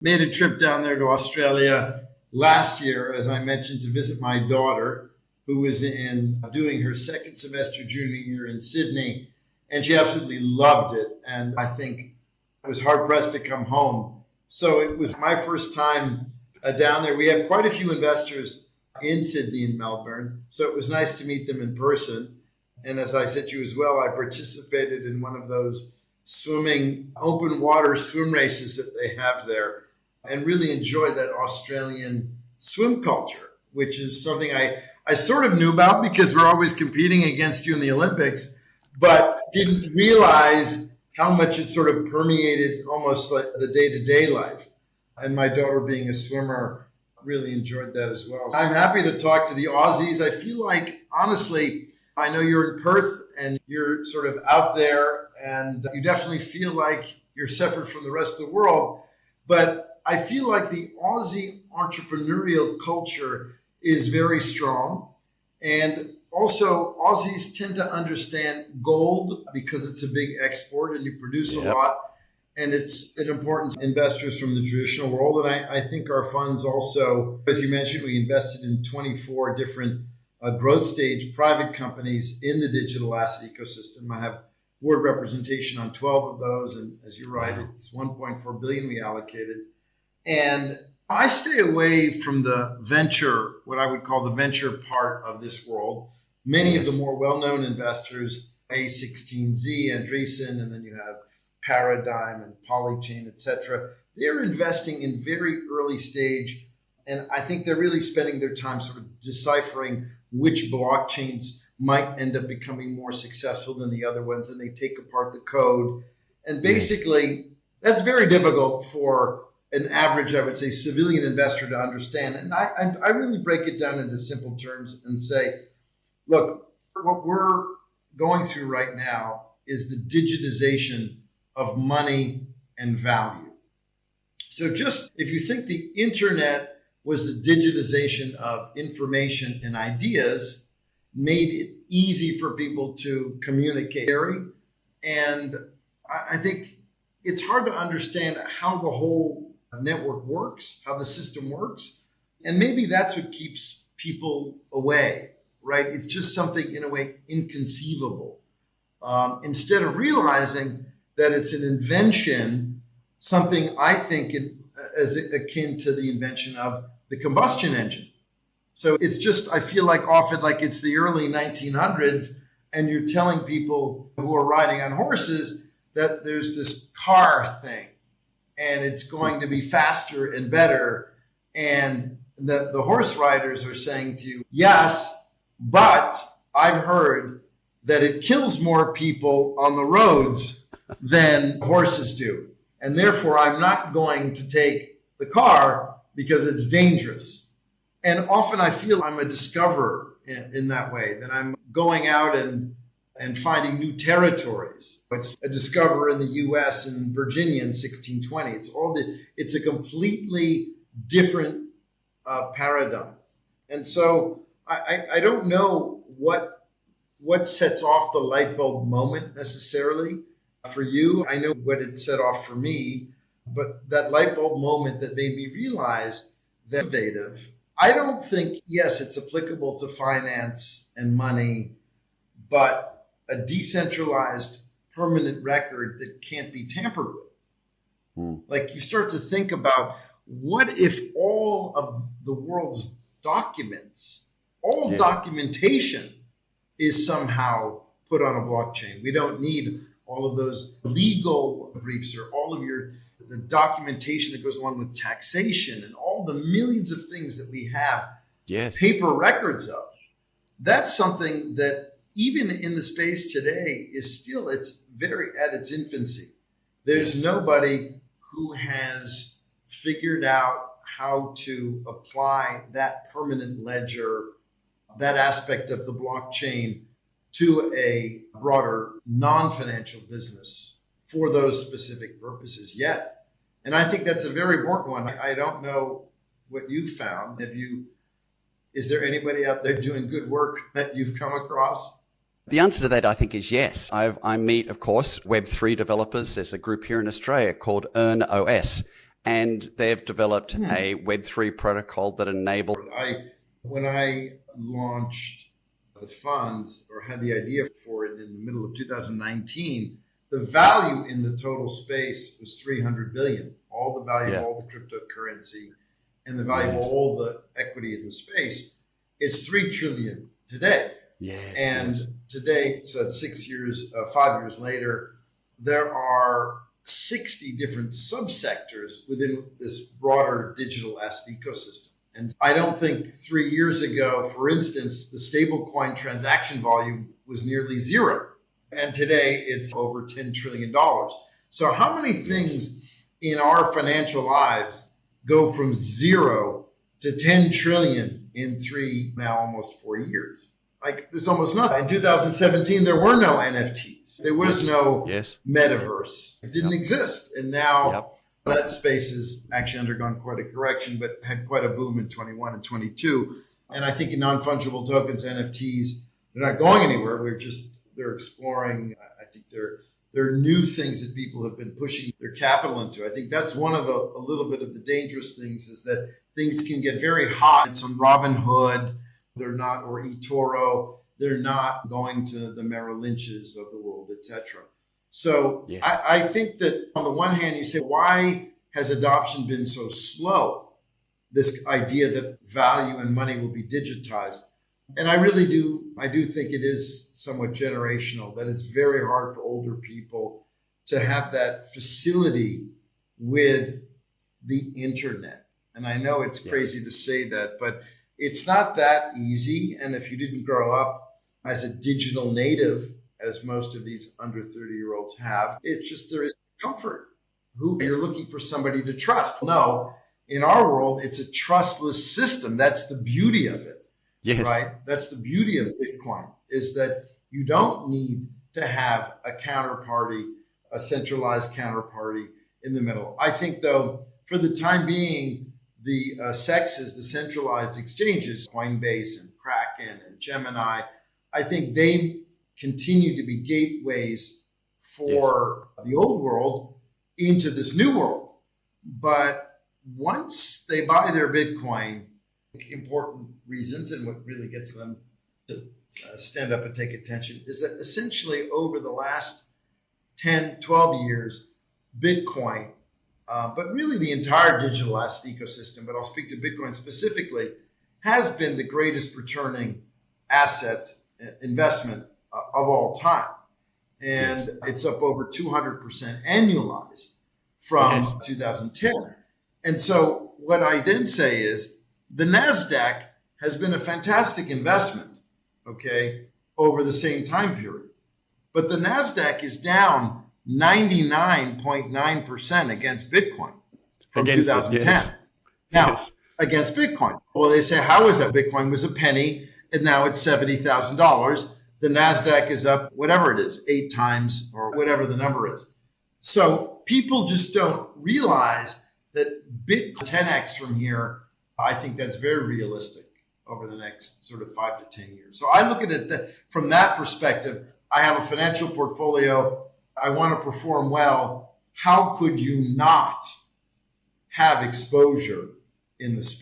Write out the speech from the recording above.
Made a trip down there to Australia last year, as I mentioned, to visit my daughter, who was doing her second semester junior year in Sydney, and she absolutely loved it. And I think I was hard pressed to come home. So it was my first time down there. We have quite a few investors in Sydney and Melbourne, so it was nice to meet them in person. And as I said to you as well, I participated in one of those swimming open water swim races that they have there, and really enjoyed that Australian swim culture, which is something I sort of knew about because we're always competing against you in the Olympics, but didn't realize how much it sort of permeated almost like the day-to-day life. And my daughter, being a swimmer, really enjoyed that as well. I'm happy to talk to the Aussies. I feel like, honestly, I know you're in Perth and you're sort of out there, and you definitely feel like you're separate from the rest of the world. But I feel like the Aussie entrepreneurial culture is very strong. And also, Aussies tend to understand gold because it's a big export and you produce a lot. And it's an important investors from the traditional world. And I think our funds also, as you mentioned, we invested in 24 different growth stage private companies in the digital asset ecosystem. I have board representation on 12 of those. And as you're right, it's 1.4 billion we allocated. And I stay away from the venture, what I would call the venture part of this world. Many of the more well-known investors, A16Z, Andreessen, and then you have Paradigm and Polychain, etc. They're investing in very early stage. And I think they're really spending their time sort of deciphering which blockchains might end up becoming more successful than the other ones. And they take apart the code. And basically, that's very difficult for an average, I would say, civilian investor to understand. And I really break it down into simple terms and say, look, what we're going through right now is the digitization of money and value. So just if you think the internet was the digitization of information and ideas, made it easy for people to communicate. And I think it's hard to understand how the whole network works, how the system works. And maybe that's what keeps people away, right? It's just something, in a way, inconceivable. Instead of realizing that it's an invention, something I think as akin to the invention of the combustion engine. So it's just, I feel like often like it's the early 1900s and you're telling people who are riding on horses that there's this car thing and it's going to be faster and better. And the horse riders are saying to you, yes, but I've heard that it kills more people on the roads than horses do. And therefore, I'm not going to take the car because it's dangerous. And often I feel I'm a discoverer in that way, that I'm going out and finding new territories. It's a discoverer in the US and Virginia in 1620. It's a completely different paradigm. And so I don't know what sets off the light bulb moment necessarily for you. I know what it set off for me, but that light bulb moment that made me realize that innovative, I don't think, yes, it's applicable to finance and money, but a decentralized permanent record that can't be tampered with. Like you start to think about, what if all of the world's documents, all documentation is somehow put on a blockchain? We don't need all of those legal briefs or all of the documentation that goes along with taxation and all the millions of things that we have paper records of. That's something that even in the space today is still, it's very at its infancy. There's nobody who has figured out how to apply that permanent ledger, that aspect of the blockchain, to a broader non-financial business for those specific purposes yet. And I think that's a very important one. I don't know what you've found. Is there anybody out there doing good work that you've come across? The answer to that, I think, is yes. I meet, of course, Web3 developers. There's a group here in Australia called EarnOS. and they've developed a Web3 protocol that enables. When I launched the funds or had the idea for it in the middle of 2019, the value in the total space was 300 billion. All the value of all the cryptocurrency and the value of all the equity in the space, it's 3 trillion today. Today, so 5 years later, there are 60 different subsectors within this broader digital asset ecosystem. And I don't think 3 years ago, for instance, the stablecoin transaction volume was nearly zero. And today it's over $10 trillion. So how many things in our financial lives go from 0 to 10 trillion in now almost 4 years? Like, there's almost nothing. In 2017, there were no NFTs. There was no metaverse. It didn't exist. And now that space has actually undergone quite a correction, but had quite a boom in 21 and 22. And I think in non-fungible tokens, NFTs, they're not going anywhere. They're exploring. I think there are new things that people have been pushing their capital into. I think that's one of a little bit of the dangerous things, is that things can get very hot. It's on Robinhood. They're not, or eToro, they're not going to the Merrill Lynches of the world, etc. So I think that on the one hand, you say, why has adoption been so slow? This idea that value and money will be digitized. And I do think it is somewhat generational, that it's very hard for older people to have that facility with the internet. And I know it's crazy to say that, but it's not that easy. And if you didn't grow up as a digital native, as most of these under 30-year-olds have, it's just, there is comfort. You're looking for somebody to trust. No, in our world, it's a trustless system. That's the beauty of it. Right? That's the beauty of Bitcoin, is that you don't need to have a counterparty, a centralized counterparty in the middle. I think, though, for the time being, the SEXs, the centralized exchanges, Coinbase and Kraken and Gemini, I think they continue to be gateways for the old world into this new world. But once they buy their Bitcoin, important reasons, and what really gets them to stand up and take attention, is that essentially over the last 10, 12 years, Bitcoin, but really the entire digital asset ecosystem, but I'll speak to Bitcoin specifically, has been the greatest returning asset investment of all time. And it's up over 200% annualized from 2010. And so what I then say is, the NASDAQ has been a fantastic investment, over the same time period. But the NASDAQ is down 99.9% against Bitcoin from 2010. Now, against Bitcoin. Well, they say, how is that? Bitcoin was a penny, and now it's $70,000. The NASDAQ is up, whatever it is, 8 times or whatever the number is. So people just don't realize that Bitcoin 10x from here. I think that's very realistic over the next sort of 5 to 10 years. So I look at it from that perspective. I have a financial portfolio. I want to perform well. How could you not have exposure in the space?